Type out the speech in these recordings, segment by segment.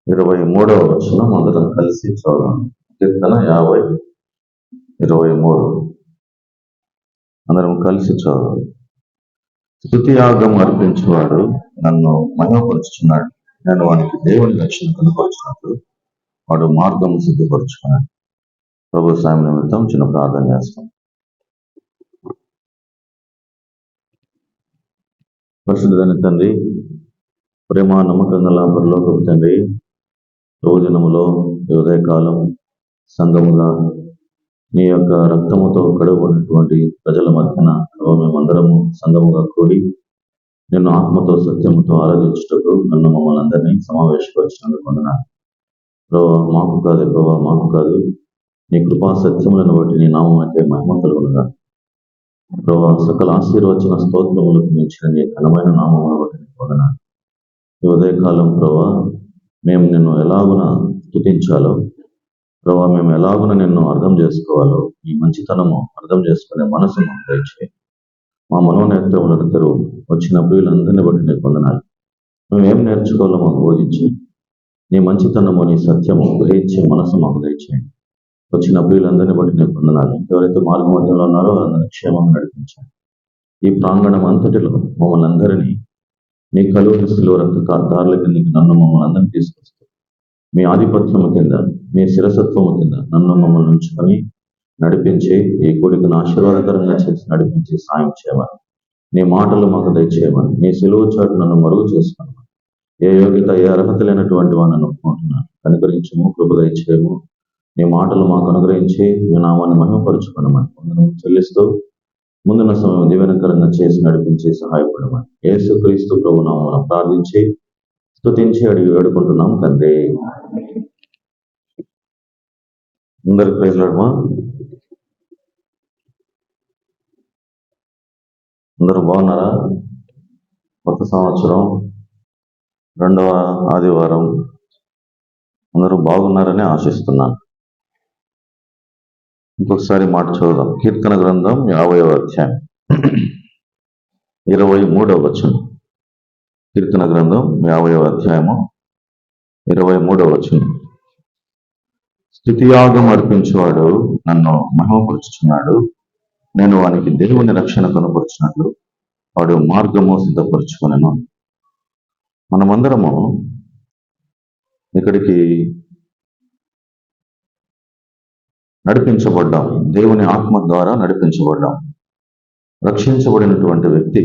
23వ అందరం కలిసి చదువుదాం. కీర్తన 23 అందరం కలిసి చదువుదాం. స్తుతియాగం అర్పించేవాడు నన్ను మహిమపరుచుచున్నాడు. నేను వానికి దేవుని రక్షణ కనపరుచున్నట్లు వాడు మార్గము సిద్ధపరుచుకున్నాడు. ప్రభు సాయం నిమిత్తం చిన్న ప్రార్థన చేస్తాం. పరిశుద్ధుడైన తండ్రి, ప్రేమ నమ్మకం గల పరలోకపు తండ్రి, రోజునములో ఉదయకాలం సంఘముగా నీ యొక్క రక్తముతో కడుగున్నటువంటి ప్రజల మధ్యన మేమందరము సంఘముగా కూడి నిన్ను ఆత్మతో సత్యముతో ఆరాధించుటకు నన్ను మమ్మల్ని అందరినీ సమావేశపరిచినందుకు వందనాలు. ప్రభావ మాకు కాదు, ప్రభావ మాకు కాదు, నీ కృపా సత్యములను బట్టి నీ నామమునకే మహిమ కలుగునుగా. ప్రభావ సకల ఆశీర్వచన స్తోత్రములకు మించిన నీ ఘనమైన నామమును బట్టి నీకు వందనాలు. ఈ ఉదయకాలం ప్రభావ మేము నిన్ను ఎలాగున స్తుతించాలో, ప్రభావ మేము ఎలాగున నిన్ను అర్థం చేసుకోవాలో, ఈ మంచితనము అర్థం చేసుకునే మనసు మాకు దయచేయి. మా మనోనేత్రములను తెరువు. వచ్చిన ప్రియులందరినీ బట్టి నీకు వందనాలు. మేము ఏం నేర్చుకోవాలో మాకు బోధించి, నీ మంచితనము నీ సత్యము గ్రహించే మనసు మాకు దయచేయండి. వచ్చిన ప్రియులందరినీ బట్టి నీకు వందనాలు. ఎవరైతే మార్గ మధ్యంలో ఉన్నారో అందరినీ క్షేమంగా నడిపించండి. ఈ ప్రాంగణం అంతటిలో మమ్మల్ని అందరినీ నీ కలువరి శిలువ రక్తదారుల కిందకి నన్ను మమ్మల్ని అందరినీ తీసుకొస్తూ మీ ఆధిపత్యము కింద, మీ శిరసత్వము కింద నన్ను మమ్మల్ని ఉంచుకొని నడిపించి ఈ కోడికను ఆశీర్వాదకరంగా చేసి నడిపించి సాయం చేయమని, నీ మాటలు మాకు దయచేయమని, నీ సిలువ చాటు నన్ను మరుగు చేసుకోమని, ఏ యోగ్యత ఏ అర్హత లేనటువంటి వాడిని ఒప్పుకుంటున్నాను. అనుగ్రహించము, కృప దయచేయము. నీ మాటలు మాకు అనుగ్రహించి మీ నామాన్ని మహిమపరుచుకున్నామని వందనము చెల్లిస్తూ ముందున్న సమయం దీవెనకరంగా చేసి నడిపించి సహాయపడమని యేసుక్రీస్తు ప్రభు నామమున ప్రార్థించి స్తుతించి అడిగి వేడుకుంటున్నాం తండ్రి. అందరికి ప్రైజ్ లార్డ్. అందరూ బాగున్నారా? కొత్త సంవత్సరం 2వ ఆదివారం అందరూ బాగున్నారని ఆశిస్తున్నాను. ఇంకొకసారి మాట చూద్దాం. కీర్తన గ్రంథం 50వ అధ్యాయం 23వ వచనం. కీర్తన గ్రంథం 50వ అధ్యాయము 23వ వచనం. స్తుతియాగం అర్పించేవాడు నన్ను మహిమపరుచుచున్నాడు. నేను వానికి దేవుని రక్షణ కనపరుచినట్లు వాడు మార్గము సిద్ధపరుచుకునేను. మనమందరము ఇక్కడికి నడిపించబడ్డాం. దేవుని ఆత్మ ద్వారా నడిపించబడ్డాం. రక్షించబడినటువంటి వ్యక్తి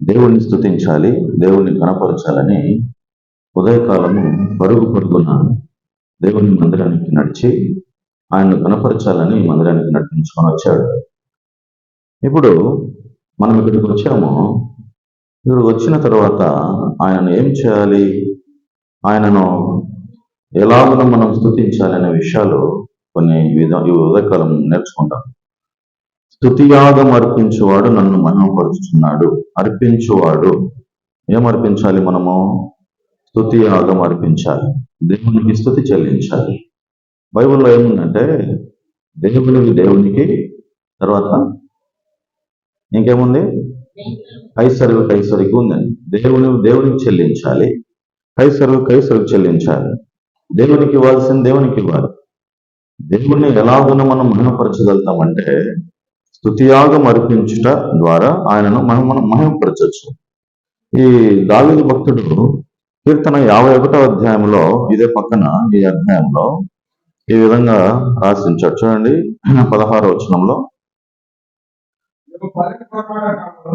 దేవుణ్ణి స్తుతించాలి, దేవుణ్ణి కనపరచాలని ఉదయకాలము పరుగున దేవుని మందిరానికి నడిచి ఆయన్ను కనపరచాలని మందిరానికి నడిపించుకొని వచ్చాడు. ఇప్పుడు మనం ఇక్కడికి వచ్చాము. ఇక్కడికి వచ్చిన తర్వాత ఆయనను ఏం చేయాలి, ఆయనను ఎలాగో మనం స్తుతించాలి అనే విషయాలు కొన్ని ఈ ఉదయకాలం నేర్చుకుంటాం. స్తుతియాగం అర్పించువాడు నన్ను మహిమపరుచుచున్నాడు. అర్పించువాడు ఏం అర్పించాలి? మనము స్తుతియాగం అర్పించాలి, దేవునికి స్తుతి చెల్లించాలి. బైబిల్లో ఏముందంటే దేవునికి తర్వాత ఇంకేముంది? కైసరికి ఉందండి. దేవునికి చెల్లించాలి, కైసరికి చెల్లించాలి. దేవునికి ఇవ్వాల్సింది దేవునికి ఇవ్వాలి. దేవుణ్ణి ఎలాగున మనం మహిమపరచగలుగుతామంటే స్తుతియాగం అర్పించుట ద్వారా ఆయనను మనం మహిమపరచవచ్చు. ఈ దావీదు భక్తుడు కీర్తన 51వ అధ్యాయంలో ఇదే పక్కన ఈ అధ్యాయంలో ఈ విధంగా రాసించాడు. చూడండి 16వ వచనంలో,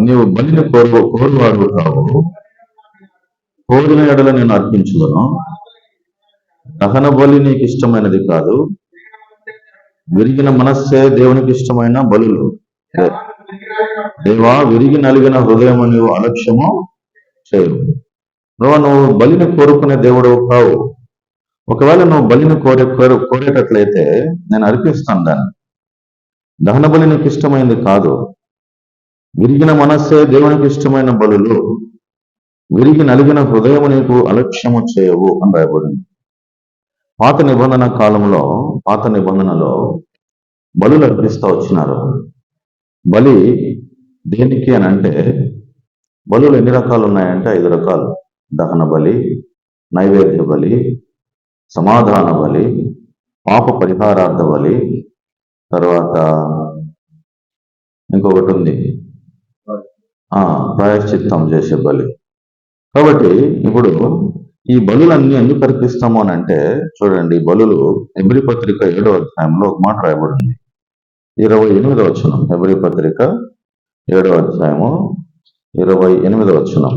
నీవు బలిని కోరువాడు కావు, కోరిన ఎడల నేను అర్పించుదును. దహన బలి నీకు ఇష్టమైనది కాదు, విరిగిన మనస్సే దేవునికి ఇష్టమైన బలులు. దేవా, విరిగి నలిగిన హృదయం నీవు అలక్ష్యము చేయవు. నువ్వు బలిని కోరుకునే దేవుడు కావు. ఒకవేళ నువ్వు బలిని కోరేటట్లయితే నేను అర్పిస్తాను దాన్ని. దహన బలి నీకు ఇష్టమైనది కాదు, విరిగిన మనస్సే దేవునికి ఇష్టమైన బలులు. విరిగి నలిగిన హృదయము నీకు అలక్ష్యము చేయవు అని రాయబడింది. పాత నిబంధనలో బలులు అర్పిస్తూ వచ్చినారు. బలి దేనికి అని అంటే, బలులు ఎన్ని రకాలు ఉన్నాయంటే 5 రకాలు. దహన బలి, నైవేద్య బలి, సమాధాన బలి, పాప పరిహారార్థ బలి, తర్వాత ఇంకొకటి ఉంది ప్రాయశ్చిత్తం చేసే బలి. కాబట్టి ఇప్పుడు ఈ బలులన్నీ ఎందుకు అర్పిస్తాము అని అంటే, చూడండి, బలులు హెబ్రీ పత్రిక 7వ అధ్యాయంలో ఒక మాట రాయబడింది. 28వ వచనం. హెబ్రీ పత్రిక 7వ అధ్యాయము 28వ వచనం.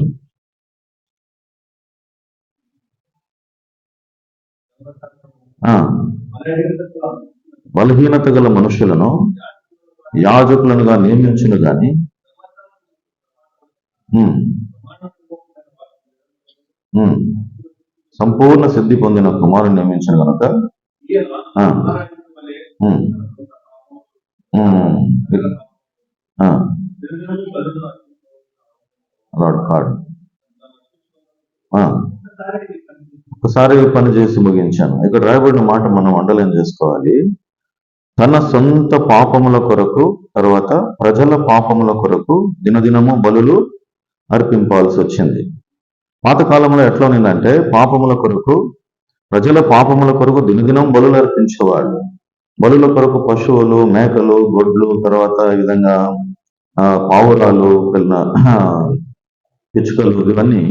బలహీనత గల మనుషులను యాజకులనుగా నియమించును గాని సంపూర్ణ సిద్ధి పొందిన కుమారుని నియమించిన కనుక ఒకసారి పని చేసి ముగించాను. ఇక్కడ రాయబడిన మాట మనం అండర్లైన్ చేసుకోవాలి. తన సొంత పాపముల కొరకు, తర్వాత ప్రజల పాపముల కొరకు దినదినము బలులు అర్పింపాల్సి వచ్చింది. పాతకాలంలో ఎట్లా ఉన్నదంటే, పాపముల కొరకు, ప్రజల పాపముల కొరకు దినదినం బలులు అర్పించేవాళ్ళు. బలుల కొరకు పశువులు, మేకలు, గొడ్లు, తర్వాత ఈ విధంగా పావురాలు, పిచ్చుకలు, ఇవన్నీ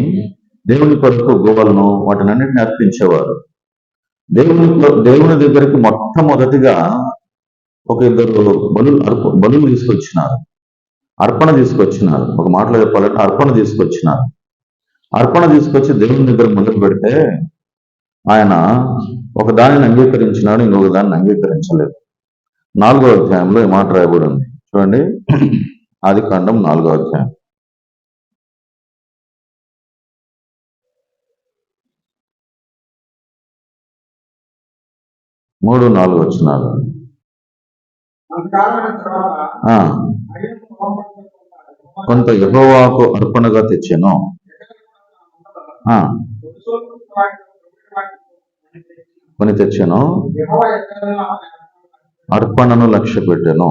దేవుని కొరకు గోవలను, వాటిని అన్నింటిని అర్పించేవారు. దేవుని దగ్గరికి మొట్టమొదటిగా ఒక ఇద్దరు బలులు తీసుకొచ్చినారు, అర్పణ తీసుకొచ్చినారు. ఒక మాటలో చెప్పాలంటే అర్పణ తీసుకొచ్చినారు. అర్పణ తీసుకొచ్చి దేవుని దగ్గర మొదలు పెడితే ఆయన ఒక దానిని అంగీకరించినాడు, ఇంకొక దానిని అంగీకరించలేదు. 4వ అధ్యాయంలో ఈ మాట రాయబడి ఉంది. చూడండి, ఆదికాండం 4వ అధ్యాయం 3-4 వచనాలు. కొంత యెహోవాకు అర్పణగా తెచ్చాను, కొని తెచ్చాను, అర్పణను లక్ష్య పెట్టాను.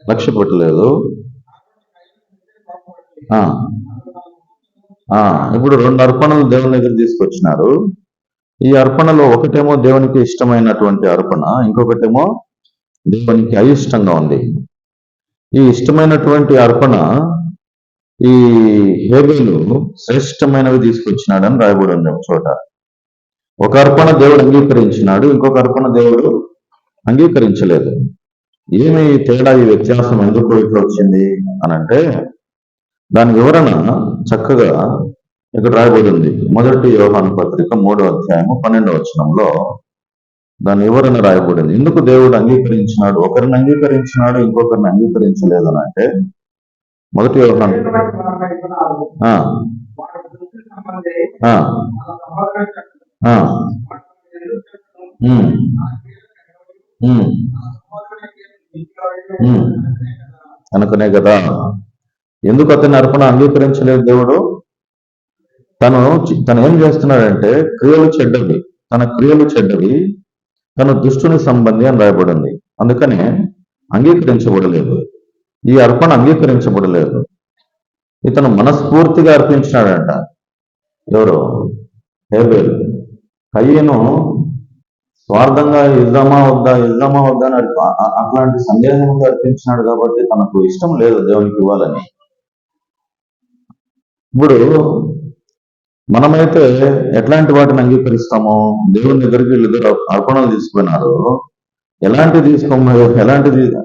లక్ష్య పెట్టలేదు. ఇప్పుడు 2 అర్పణలు దేవుని దగ్గర తీసుకొచ్చినారు. ఈ అర్పణలో ఒకటేమో దేవునికి ఇష్టమైనటువంటి అర్పణ, ఇంకొకటేమో దేవునికి అయిష్టంగా ఉంది. ఈ ఇష్టమైనటువంటి అర్పణ ఈ హేబేలు శ్రేష్టమైనవి తీసుకొచ్చినాడని రాయబడి ఉంది ఒక చోట. ఒక అర్పణ దేవుడు అంగీకరించినాడు, ఇంకొక అర్పణ దేవుడు అంగీకరించలేదు. ఏమి తేడా, ఈ వ్యత్యాసం ఎందుకు ఇట్లా వచ్చింది అనంటే, దాని వివరణ చక్కగా ఇక్కడ రాయబడి ఉంది. 1 యోహాను పత్రిక 3వ అధ్యాయము 12వ వచనంలో దాని వివరణ రాయబడింది. ఎందుకు దేవుడు అంగీకరించినాడు, ఒకరిని అంగీకరించినాడు, ఇంకొకరిని అంగీకరించలేదు అని అంటే, 1 యోహాను అనుకునే కదా. ఎందుకు అతని అర్పణ అంగీకరించలేదు దేవుడు? తను ఏం చేస్తున్నాడంటే, క్రియలు చెడ్డవి, తన క్రియలు చెడ్డవి, తను దుష్టుని సంబంధి అని రాయబడింది. అందుకనే అంగీకరించబడలేదు, ఈ అర్పణ అంగీకరించబడలేదు. ఇతను మనస్ఫూర్తిగా అర్పించినాడంట. ఎవరు? హేబేలు. కయ్యను స్వార్థంగా ఇద్దామా వద్దా అని అట్లాంటి సందేహంగా అర్పించినాడు. కాబట్టి తనకు ఇష్టం లేదు దేవునికి ఇవ్వాలని. ఇప్పుడు మనమైతే ఎట్లాంటి వాటిని అంగీకరిస్తాము? దేవుని దగ్గరికి వీళ్ళిద్దరు అర్పణలు తీసుకున్నారు. ఎలాంటిది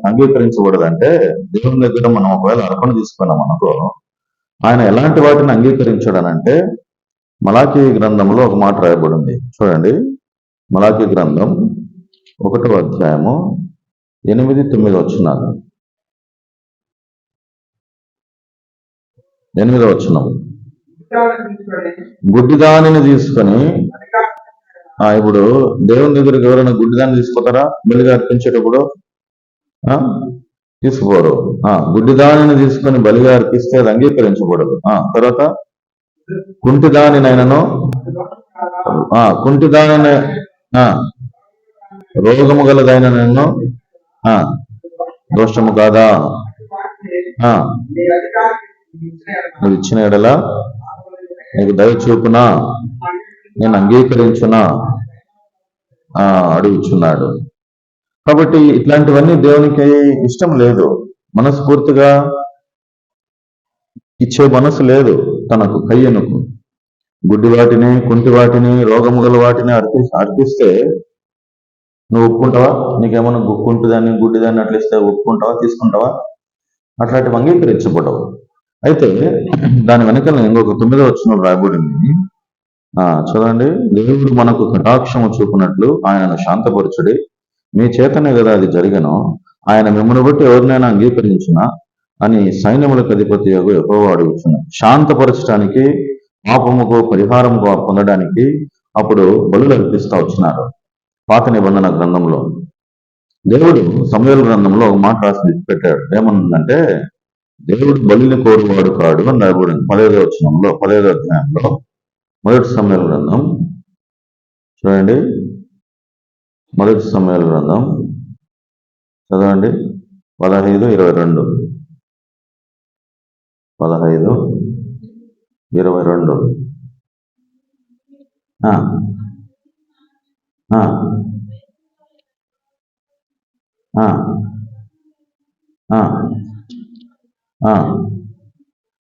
అంగీకరించబడదంటే, దేవుని దగ్గర మనం ఒకవేళ అర్పణ తీసుకున్నాం అనుకో, ఆయన ఎలాంటి వాటిని అంగీకరించడనంటే, మలాకీ గ్రంథంలో ఒక మాట రాయబడింది. చూడండి, మలాకీ గ్రంథం 1వ అధ్యాయము 8-9 వచనాలు. 8వ వచనం. గుడ్డిదానిని తీసుకొని, ఇప్పుడు దేవుని దగ్గరికి ఎవరైనా గుడ్డిదాన్ని తీసుకుంటారా? బలిగా అర్పించేటప్పుడు తీసుకోరు. గుడ్డిదానిని తీసుకొని బలిగా అర్పిస్తే అది అంగీకరించకూడదు. తర్వాత కుంటిదానినైనను, కుంటిదాని రోగము గలదైనను దోషము కాదా? నువ్వు ఇచ్చిన ఎడల నీకు దయ చూపునా, నేను అంగీకరించునా అడుగుచున్నాడు. కాబట్టి ఇట్లాంటివన్నీ దేవునికి ఇష్టం లేదు. మనస్ఫూర్తిగా ఇచ్చే మనసు లేదు తనకు. కయ్యనుకు గుడ్డి వాటిని, కుంటి వాటిని, రోగము గల వాటిని అర్పిస్తే నువ్వు ఒప్పుకుంటావా? నీకేమన్నా కుంటిదాన్ని గుడ్డిదాన్ని అట్లా ఇస్తే ఒప్పుకుంటావా? తీసుకుంటావా? అట్లాంటివి అంగీకరించబడవు. అయితే దాని వెనకాల ఇంకొక 9వ వచనం రాయబడింది. చూడండి, దేవుడు మనకు కటాక్షము చూపునట్లు ఆయనను శాంతపరచుడి, మీ చేతనే కదా అది జరిగను. ఆయన మిమ్మల్ని బట్టి ఎవరినైనా అంగీకరించునా అని సైన్యములకు అధిపతి యెహోవా అడుగుచున్నాడు. శాంతపరచడానికి, పాపముకు పరిహారం పొందడానికి అప్పుడు బలులు అర్పిస్తా వచ్చినారు. పాత నిబంధన గ్రంథంలో దేవుడు సమూయేలు గ్రంథంలో ఒక మాట రాసి పెట్టాడు. ఏమన్నంటే, దేవుడు బలిని కోరువాడు కాడు అని రాయబడింది 15వ వచనంలో, 15వ అధ్యాయంలో, మొదటి సమూయేలు గ్రంథం. చూడండి, మొదటి సమూయేలు గ్రంథం చదవండి. 15:22. 15:22.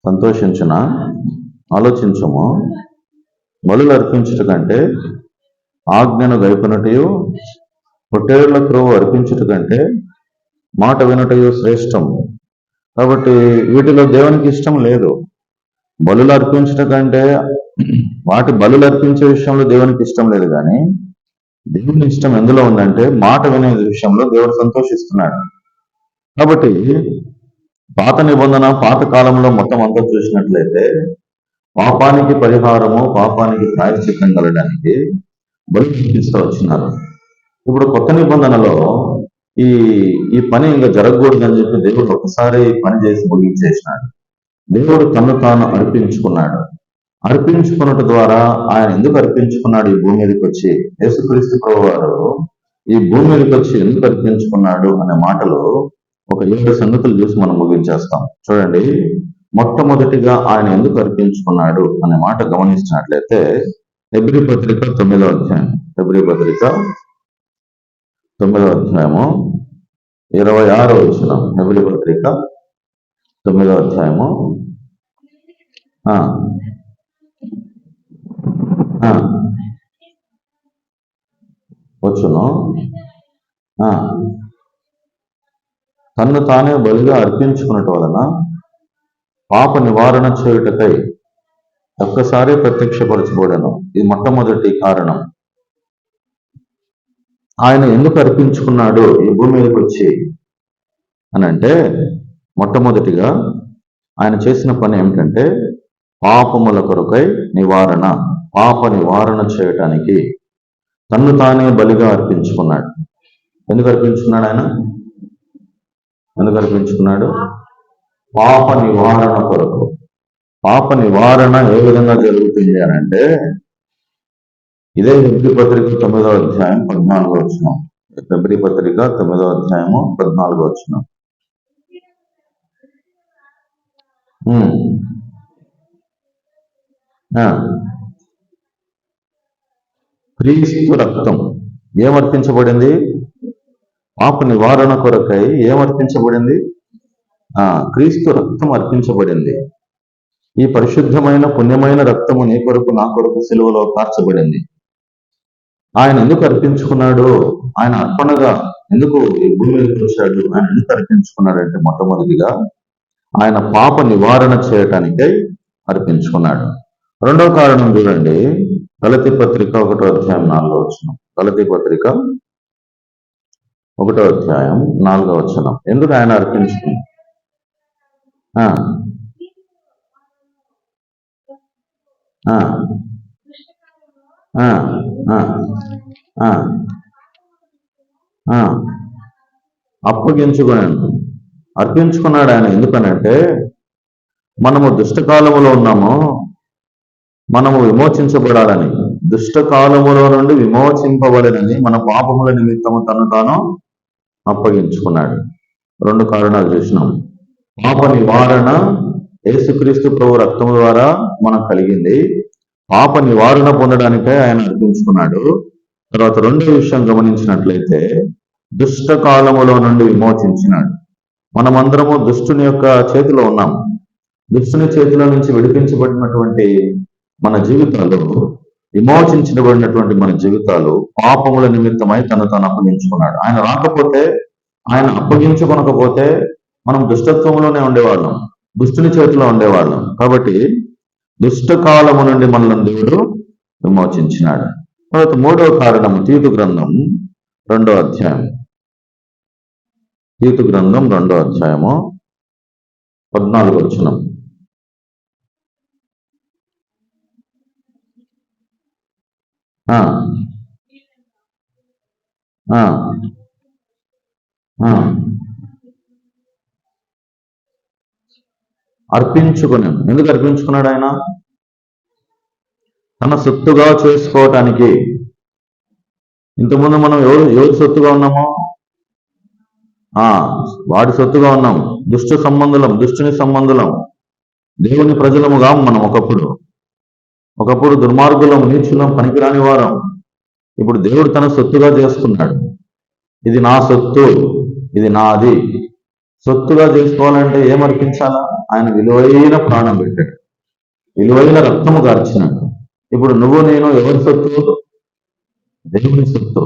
సంతోషించునా, ఆలోచించము. బలులు అర్పించుట కంటే ఆజ్ఞను గైకొనుటయు, పొట్టేళ్ల క్రొవ్వు అర్పించుట కంటే మాట వినుటయు శ్రేష్టం. కాబట్టి వీటిలో దేవునికి ఇష్టం లేదు. బలులు అర్పించుట కంటే బలులు అర్పించే విషయంలో దేవునికి ఇష్టం లేదు. కానీ దేవుని ఇష్టం ఎందులో ఉందంటే మాట వినే విషయంలో దేవుడు సంతోషిస్తున్నాడు. కాబట్టి పాత నిబంధన, పాత కాలంలో మొత్తం అంతా చూసినట్లయితే పాపానికి పరిహారము, పాపానికి ప్రాయశ్చిత్తం కలగడానికి బలి అర్పిస్తూ వచ్చినారు. ఇప్పుడు కొత్త నిబంధనలో ఈ పని ఇంకా జరగకూడదని చెప్పి దేవుడు ఒకసారి పని చేసి ముగించేసినాడు. దేవుడు తను తాను అర్పించుకున్నాడు. అర్పించుకున్నట ద్వారా ఆయన ఎందుకు అర్పించుకున్నాడు? ఈ భూమి మీదకి వచ్చి యేసుక్రీస్తు ప్రభువారు ఈ భూమి మీదకి వచ్చి ఎందుకు అర్పించుకున్నాడు అనే మాటలు ఒక 7 సంగతులు చూసి మనం ముగించేస్తాం. చూడండి, మొట్టమొదటిగా ఆయన ఎందుకు అర్పించుకున్నాడు అనే మాట గమనించినట్లయితే హెబ్రీ పత్రిక 9వ అధ్యాయం, హెబ్రీ పత్రిక 9వ అధ్యాయము 26వ వచనం. హెబ్రీ పత్రిక 9వ అధ్యాయము వచ్చును. తన్ను తానే బలిగా అర్పించుకున్నట్టు వలన పాప నివారణ చేయుటకై ఒక్కసారి ప్రత్యక్షపరచబడను. ఇది మొట్టమొదటి కారణం. ఆయన ఎందుకు అర్పించుకున్నాడు ఈ భూమి మీదకి వచ్చి అని అంటే, మొట్టమొదటిగా ఆయన చేసిన పని ఏమిటంటే పాపముల కొరకై నివారణ, పాప నివారణ చేయటానికి తన్ను తానే బలిగా అర్పించుకున్నాడు. ఎందుకు అర్పించుకున్నాడు ఆయన? ఎందుకు అర్పించుకున్నాడు? పాప నివారణ కొరకు. పాప నివారణ ఏ విధంగా జరుగుతుంది అని అంటే, ఇదే హెబ్రీ పత్రిక 9వ అధ్యాయం 14వ వచనం. హెబ్రీ పత్రిక 9వ అధ్యాయము 14వ వచనం. క్రీస్తు రక్తం ఏమర్పించబడింది? పాప నివారణ కొరకై ఏమర్పించబడింది? క్రీస్తు రక్తం అర్పించబడింది. ఈ పరిశుద్ధమైన పుణ్యమైన రక్తము నీ కొరకు నా కొరకు సిలువలో కార్చబడింది. ఆయన ఎందుకు అర్పించుకున్నాడు? ఆయన అర్పణగా ఎందుకు ఈ భూమి మీదకి వచ్చాడు? ఆయన ఎందుకు అర్పించుకున్నాడంటే, మొట్టమొదటిగా ఆయన పాప నివారణ చేయటానికై అర్పించుకున్నాడు. రెండవ కారణం చూడండి, గలతీ పత్రిక 1వ అధ్యాయం 4వ వచనం. గలతీ పత్రిక 1వ అధ్యాయం 4వ వచనం. ఎందుకు ఆయన అర్పించుకున్నాడు? అప్పగించుకున్నాడు, అర్పించుకున్నాడు ఆయన. ఎందుకనంటే మనము దుష్టకాలములో ఉన్నాము, మనము విమోచించబడాలని, దుష్టకాలములో నుండి విమోచింపబడనని మన పాపముల నిమిత్తము తను తాను అప్పగించుకున్నాడు. 2 కారణాలు చూసినాం. పాప నివారణ యేసుక్రీస్తు ప్రభు రక్తం ద్వారా మనకు కలిగింది. పాప నివారణ పొందడానికే ఆయన అర్పించుకున్నాడు. తర్వాత రెండో విషయం గమనించినట్లయితే దుష్ట కాలములో నుండి విమోచించినాడు. మనమందరము దుష్టుని యొక్క చేతిలో ఉన్నాం. దుష్టుని చేతిలో నుంచి విడిపించబడినటువంటి మన జీవితాలు, విమోచించబడినటువంటి మన జీవితాలు పాపముల నిమిత్తమై తను తాను అప్పగించుకున్నాడు. ఆయన రాకపోతే, ఆయన అప్పగించుకొనకపోతే మనం దుష్టత్వంలోనే ఉండేవాళ్ళం, దుష్టుని చేతిలో ఉండేవాళ్ళం. కాబట్టి దుష్ట కాలము నుండి మనల్ని దేవుడు విమోచించినాడు. తర్వాత మూడవ కారణం తీతు గ్రంథం 2వ అధ్యాయం. తీతు గ్రంథం 2వ అధ్యాయము 14వ వచనం. ఆ, ఆ, ఆ. అర్పించుకున్నాను. ఎందుకు అర్పించుకున్నాడు ఆయన? తన సొత్తుగా చేసుకోవటానికి. ఇంతకుముందు మనం ఎవరి సొత్తుగా ఉన్నామో, వాడి సొత్తుగా ఉన్నాం. దుష్ట సంబంధులం, దుష్టుని సంబంధులం, దేవుని ప్రజలముగా మనం ఒకప్పుడు దుర్మార్గులం, నీచులం, పనికిరాని వారం. ఇప్పుడు దేవుడు తన సొత్తుగా చేసుకున్నాడు. ఇది నా సొత్తు, ఇది నాది. సొత్తుగా చేసుకోవాలంటే ఏం అర్పించాలా? ఆయన విలువైన ప్రాణం పెట్టాడు, విలువైన రక్తము గార్చినాడు. ఇప్పుడు నువ్వు నేను ఎవరి సొత్తు? దేవుని సొత్తు,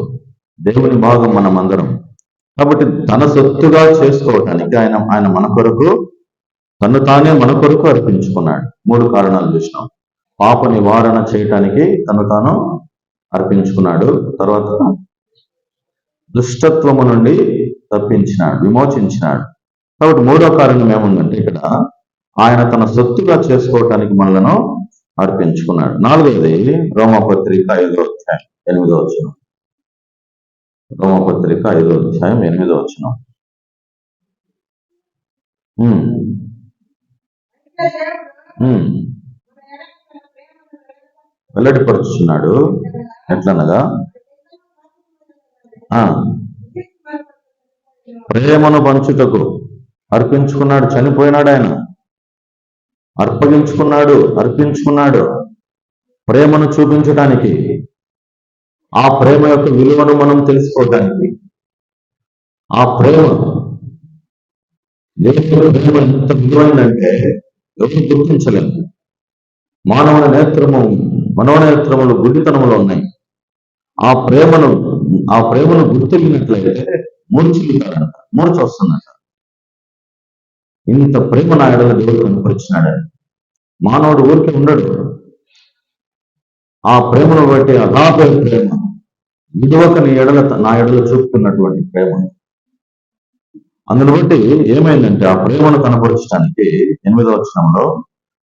దేవుని భాగం మనమందరం. కాబట్టి తన సొత్తుగా చేసుకోవటానికి ఆయన మన కొరకు, తను తానే మన కొరకు అర్పించుకున్నాడు. 3 కారణాలు చూసినాం. పాప నివారణ చేయటానికి తను తాను అర్పించుకున్నాడు. తర్వాత దుష్టత్వము నుండి తప్పించినాడు, విమోచించినాడు. కాబట్టి 3వ కారణం ఏముందంటే ఇక్కడ ఆయన తన సొత్తుగా చేసుకోవటానికి మనలను అర్పించుకున్నాడు. 4వది రోమపత్రిక 5వ అధ్యాయం 8వ వచనం. రోమపత్రిక 5వ అధ్యాయం 8వ వచనం. వెల్లడిపరుచున్నాడు. ఎట్లనగా ప్రేమను పంచుటకు అర్పించుకున్నాడు. చనిపోయినాడు, ఆయన అర్పించుకున్నాడు ప్రేమను చూపించడానికి, ఆ ప్రేమ యొక్క విలువను మనం తెలుసుకోవడానికి. ఆ ప్రేమ, దేవుని ప్రేమ ఎంత విలువైందంటే ఎవరు గుర్తించలేము. మనోనేత్రములు గుడ్డితనములో ఉన్నాయి. ఆ ప్రేమను గుర్తిరిగినట్లయితే మూర్చిల్లుతారంట, మూర్చ వస్తుందంట. ఇంత ప్రేమ నా ఎడల దేవుడు కనపరిచినాడని. మానవుడు ఊరికి ఉండడు. ఆ ప్రేమను బట్టి అగాధ ప్రేమ, విడువక నా ఎడల చూపుతున్నటువంటి ప్రేమ. అందును బట్టి ఏమైందంటే ఆ ప్రేమను కనపరచడానికి 8వ వచనంలో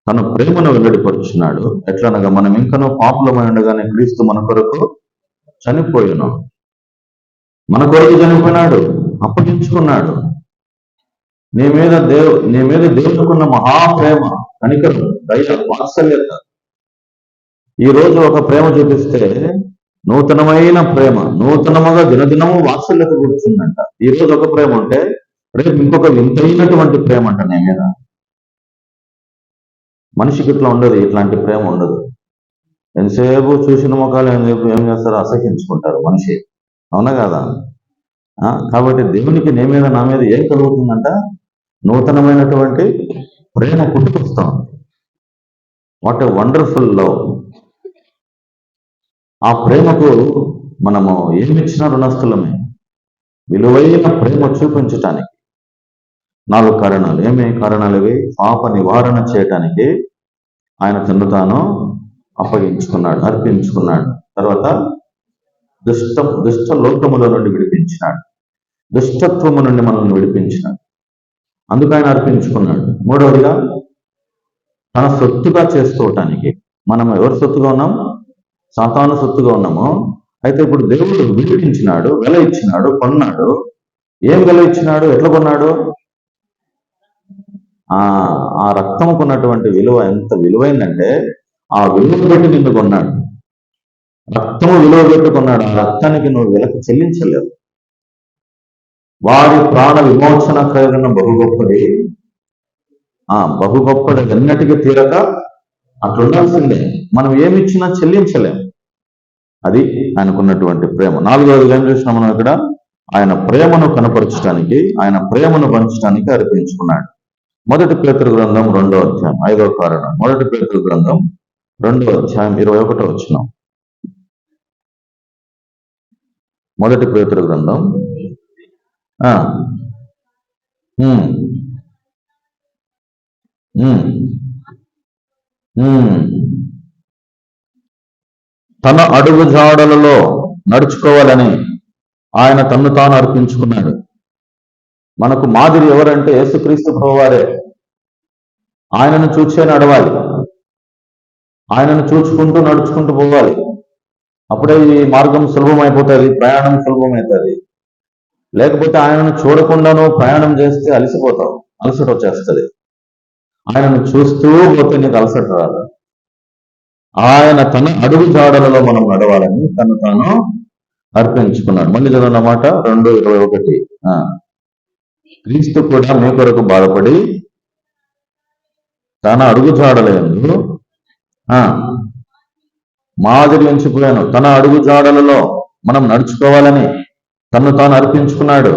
తన ప్రేమను వెల్లడిపరుచున్నాడు. ఎట్లనగా మనం ఇంకనూ పాపులమై ఉండగానే క్రీస్తు మన కొరకు చనిపోయినాం. మన కొరకు చనిపోయినాడు, అప్పగించుకున్నాడు. నీ మీద దేవునికున్న మహాప్రేమ, కనికరం, దయ, వాత్సల్యత. ఈ రోజు ఒక ప్రేమ చూపిస్తే నూతనమైన ప్రేమ, నూతనముగా దినదినము వాత్సల్యత కూర్చుందంట. ఈ రోజు ఒక ప్రేమ ఉంటే రేపు ఇంకొక వింతైనటువంటి ప్రేమ అంట నీ మీద. మనిషికి ఇట్లా ఉండదు, ఇట్లాంటి ప్రేమ ఉండదు. ఎంతసేపు చూసిన ముఖాలు ఏం చేస్తారు? అసహించుకుంటారు మనిషి. అవునా కదా? కాబట్టి దేవునికి నీ మీద నా మీద ఏం కలుగుతుందంట? నూతనమైనటువంటి ప్రేమ పుట్టుకొస్తాం. What a wonderful love. ఆ ప్రేమకు మనము ఏమిచ్చినా రుణస్థులమే. విలువైన ప్రేమ చూపించటానికి 4 కారణాలు. ఏమి కారణాలు ఇవి? పాప నివారణ చేయటానికి ఆయన తను తాను అప్పగించుకున్నాడు, అర్పించుకున్నాడు. తర్వాత దుష్ట లోకముల నుండి విడిపించినాడు, దుష్టత్వము నుండి మనల్ని విడిపించినాడు. అందుకు ఆయన అర్పించుకున్నాడు. 3వదిగా తన సొత్తుగా చేసుకోవటానికి. మనం ఎవరి సొత్తుగా ఉన్నాం? సాతాను సొత్తుగా ఉన్నాము. అయితే ఇప్పుడు దేవుడు విడిపించినాడు, వెల ఇచ్చినాడు, కొన్నాడు. ఏం వెల ఇచ్చినాడు? ఎట్లా కొన్నాడు? ఆ రక్తముకున్నటువంటి విలువ ఎంత విలువైందంటే ఆ విలువ పెట్టి నిన్ను కొన్నాడు. రక్తము విలువ పెట్టుకున్నాడు. ఆ రక్తానికి నువ్వు విలకు చెల్లించలేవు. వారి ప్రాణ విమోచన కలిగిన బహు గొప్పది, ఎన్నటికీ తీరక అట్లుండాల్సిందే. మనం ఏమి ఇచ్చినా చెల్లించలేం. అది ఆయనకున్నటువంటి ప్రేమ. 4వదిగా ఏం చూసినాం మనం ఇక్కడ? ఆయన ప్రేమను కనపరచడానికి, ఆయన ప్రేమను పంచడానికి అర్పించుకున్నాడు. 1 పేతురు గ్రంథం 2వ అధ్యాయం 5వ కారణం. 1 పేతురు గ్రంథం 2వ అధ్యాయం 21వ వచనం. 1 పేతురు గ్రంథం తన అడుగు జాడలలో నడుచుకోవాలని ఆయన తన్ను తాను అర్పించుకున్నాడు. మనకు మాదిరి ఎవరంటే యేసుక్రీస్తు ప్రభువారే. ఆయనను చూసే నడవాలి, ఆయనను చూచుకుంటూ నడుచుకుంటూ పోవాలి. అప్పుడే ఈ మార్గం సులభమైపోతుంది, ప్రయాణం సులభమవుతుంది. లేకపోతే ఆయనను చూడకుండాను ప్రయాణం చేస్తే అలసిపోతావు, అలసట వచ్చేస్తుంది. ఆయనను చూస్తూ పోతే నీకు అలసట రాదు. ఆయన తన అడుగు జాడలలో మనం నడవాలని తను తాను అర్పించుకున్నాడు. మళ్ళీ చదవన్నమాట 2:21. క్రీస్తు కూడా మీ కొరకు బాధపడి తన అడుగు జాడలందు మాదిరి ఎంచిపోయాను. తన అడుగు జాడలలో మనం నడుచుకోవాలని తను తాను అర్పించుకున్నాడు.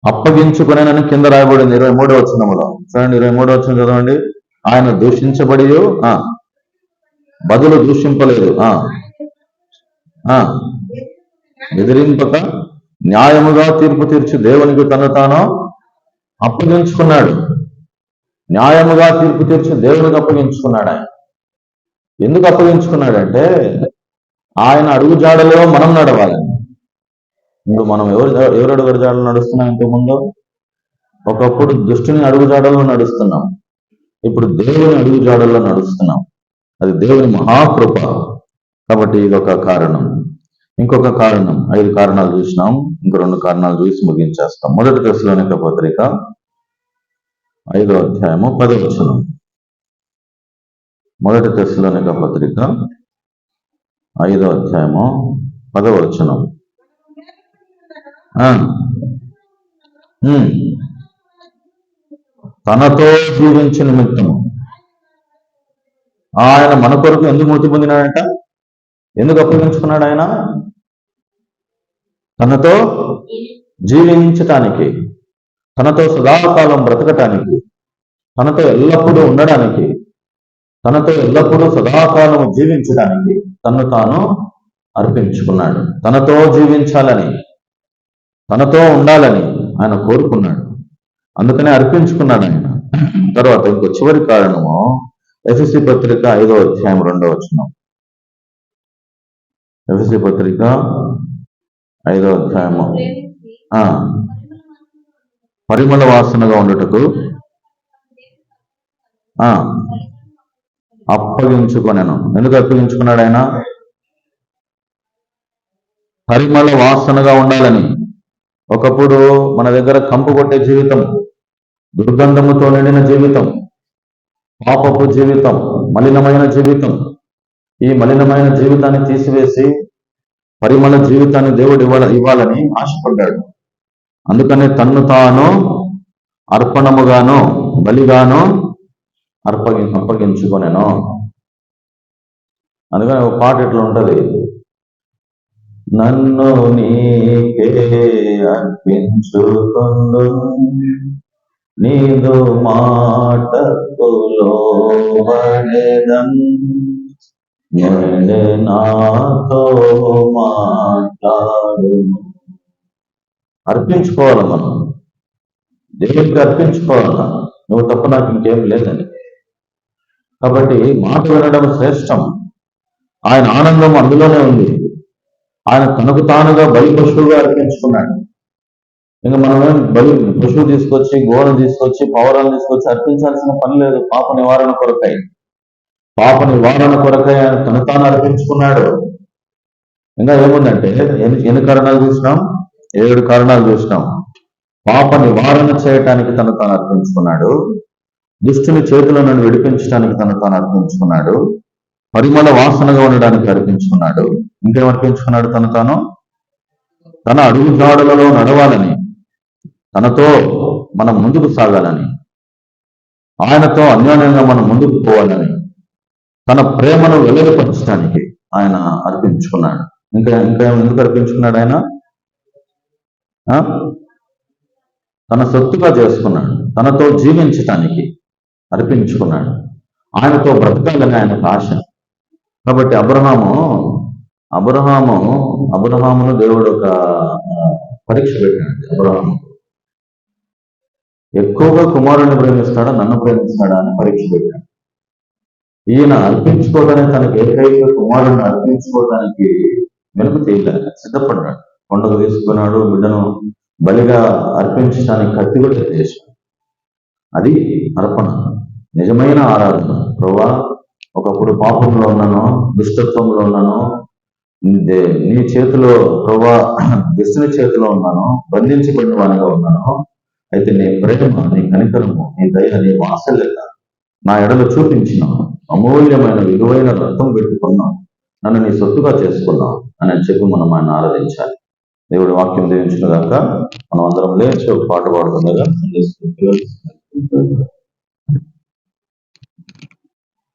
అప్పగించుకునేనని కింద రాయబడింది 23వ వచనములో. చూడండి, 23వ వచనం చదవండి. ఆయన దూషించబడి బదులు దూషింపలేదు, బెదిరింపక న్యాయముగా తీర్పు తీర్చి దేవునికి తను తాను అప్పగించుకున్నాడు. న్యాయముగా తీర్పు తీర్చి దేవునికి అప్పగించుకున్నాడు. ఆయన ఎందుకు అప్పగించుకున్నాడంటే ఆయన అడుగు జాడలో మనం నడవాలి. ఇప్పుడు మనం ఎవరు అడుగు జాడలో నడుస్తున్నాం? ఇంతకుముందు ఒకప్పుడు దుష్టుని అడుగు జాడలో నడుస్తున్నాం, ఇప్పుడు దేవుని అడుగు జాడల్లో నడుస్తున్నాం. అది దేవుని మహాకృప. కాబట్టి ఇది ఒక కారణం. ఇంకొక కారణం, 5 కారణాలు చూసినాం. ఇంకో 2 కారణాలు చూసి ముగించేస్తాం. 1 తెస్సలోనిక పత్రిక 5వ అధ్యాయము 10వ వచనం. 1 తెస్సలోనిక పత్రిక 5వ అధ్యాయము 10వ వచనం. తనతో జీవించిన నిమిత్తము ఆయన మన కొరకు ఎందుకు మృతి పొందినాడంట? ఎందుకు అప్పగించుకున్నాడు? ఆయన తనతో జీవించటానికి, తనతో సదాకాలం బ్రతకటానికి, తనతో ఎల్లప్పుడూ ఉండడానికి, తనతో ఎల్లప్పుడూ సదాకాలం జీవించడానికి తను తాను అర్పించుకున్నాడు. తనతో జీవించాలని, తనతో ఉండాలని ఆయన కోరుకున్నాడు. అందుకనే అర్పించుకున్నాడు ఆయన. తర్వాత ఇంకో చివరి కారణము ఎఫెసీ పత్రిక 5వ అధ్యాయం 2వ వచనం. ఎఫెసీ పత్రిక 5వ అధ్యాయము పరిమళ వాసనగా ఉండుటకు అప్పగించుకొనెను. ఎందుకు అప్పగించుకున్నాడు ఆయన? పరిమళ వాసనగా ఉండాలని. ఒకప్పుడు మన దగ్గర కంపు కొట్టే జీవితం, దుర్గంధముతో నిండిన జీవితం, పాపపు జీవితం, మలినమైన జీవితం. ఈ మలినమైన జీవితాన్ని తీసివేసి పరిమళ జీవితాన్ని దేవుడు ఇవ్వాలని ఆశపడ్డాడు. అందుకనే తన్ను తాను అర్పణముగాను బలిగాను అప్పగించుకొనెను. అందుకని ఒక పాట ఇట్లా ఉంటది, నన్ను నీకే అర్పించుకొందు నీదు మాటకు లోబడెదన్ నాతో మాట్లాడు. అర్పించుకోవాలి, మనం దేవుడికి అర్పించుకోవాలా. నువ్వు తప్ప నాకు ఇంకేం లేదని. కాబట్టి మాట వినడం శ్రేష్టం. ఆయన ఆనందం అందులోనే ఉంది. ఆయన తనకు తానుగా బలి పశువుగా అర్పించుకున్నాడు. ఇంకా మనమేం బలి పశువు తీసుకొచ్చి, గోను తీసుకొచ్చి, పౌరాలను తీసుకొచ్చి అర్పించాల్సిన పని లేదు. పాప నివారణ కొరకై ఆయన తను తాను అర్పించుకున్నాడు. ఇంకా ఏముందంటే ఎన్ని కారణాలు చూసినాం? 7 కారణాలు చూసినాం. పాప నివారణ చేయటానికి తను తాను అర్పించుకున్నాడు. దుష్టుని చేతుల నుండి విడిపించడానికి తను తాను అర్పించుకున్నాడు. పరిమళ వాసనగా ఉండడానికి అర్పించుకున్నాడు. ఇంకేం అర్పించుకున్నాడు? తను తాను తన అడుగు జాడలలో నడవాలని, తనతో మనం ముందుకు సాగాలని, ఆయనతో అన్యోన్యంగా మనం ముందుకు పోవాలని, తన ప్రేమను వెలుగుపరచడానికి ఆయన అర్పించుకున్నాడు. ఇంకా ఇంకా ఎందుకు అర్పించుకున్నాడు ఆయన? ఆ? తన సొత్తుగా చేసుకున్నాడు, తనతో జీవించటానికి అర్పించుకున్నాడు, ఆయనతో బ్రతకాలని ఆయనకు ఆశ. కాబట్టి అబ్రహామును దేవుడు ఒక పరీక్ష పెట్టాడు. అబ్రహాము ఎక్కువగా కుమారుని ప్రేమిస్తాడా, నన్ను ప్రేమిస్తాడా అని పరీక్ష పెట్టాడు. ఈయన అర్పించుకోవడానికి, తనకి ఏకైక కుమారుడిని అర్పించుకోవడానికి వెనుక తీయలేదు, సిద్ధపడ్డాడు. కొండకు తీసుకున్నాడు, బిడ్డను బలిగా అర్పించడానికి కత్తి కూడా చేశాడు. అది అర్పణ, నిజమైన ఆరాధన. ప్రభువా, ఒకప్పుడు పాపంలో ఉన్నాను, దుష్టత్వంలో ఉన్నాను, నీ చేతిలో ప్రభువా, దుష్టుని చేతిలో ఉన్నాను, బంధించబడిన వానిగా ఉన్నాను. అయితే నీ ప్రేమ, నీ కనికరము, నీ దయ, నీ వాత్సల్యత నా ఎడలు చూపించినావు, అమూల్యమైన విలువైన రక్తం పెట్టుకున్నావు, నన్ను నీ సొత్తుగా చేసుకున్నావు అని చెప్పి మనం ఆయన ఆరాధించాలి. దేవుడి వాక్యం దీవించిన దాకా మనం అందరం లేచి ఒక పాట పాడుతుండగా